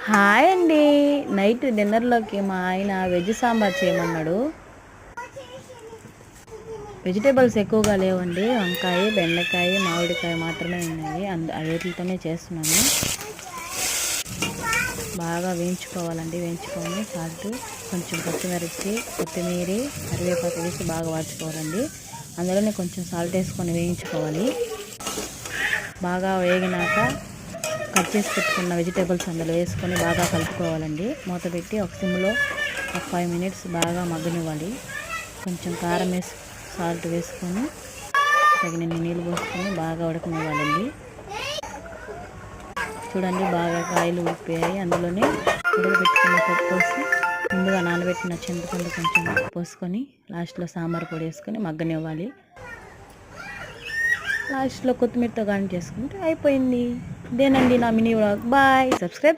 Hi అండి. Night డిన్నర్లోకి మా ఆయన వెజ్ సాంబార్ చేయమన్నాడు. వెజిటేబుల్స్ ఎక్కువగా లేవండి. వంకాయ, బెండకాయ, మామిడికాయ మాత్రమే ఉన్నాయి. వీటితోనే చేస్తున్నాను. బాగా వేయించుకోవాలండి. వేయించుకొని సాల్ట్, కొంచెం పచ్చిమిర్చి, కొత్తిమీర, కరివేపాకు వేసి బాగా వాడుకోవాలండి. అందులోనే కొంచెం సాల్ట్ వేసుకొని వేయించుకోవాలి. బాగా వేగినాక కట్ చేసి పెట్టుకున్న వెజిటేబుల్స్ అందులో వేసుకొని బాగా కలుపుకోవాలండి. మూత పెట్టి ఒక సిమ్లో ఒక 5 మినిట్స్ బాగా మగ్గనివ్వాలి. కొంచెం కారం వేసి సాల్ట్ వేసుకొని తగినన్ని నీళ్ళు పోసుకొని బాగా ఉడకనివ్వాలండి. చూడండి బాగా కాయలు ఉడిపోయాయి. అందులోనే ఉడకబెట్టుకున్న పప్పు పోసి ముందుగా నానబెట్టిన చింతపండు కొంచెం పోసుకొని లాస్ట్లో సాంబార్ పొడి వేసుకొని మగ్గనివ్వాలి. లాస్ట్లో కొత్తిమీరతో గార్నిష్ చేసుకుంటే అయిపోయింది. ఇదేనండి నా మినీ వ్లాగ్. బాయ్. సబ్స్క్రైబ్.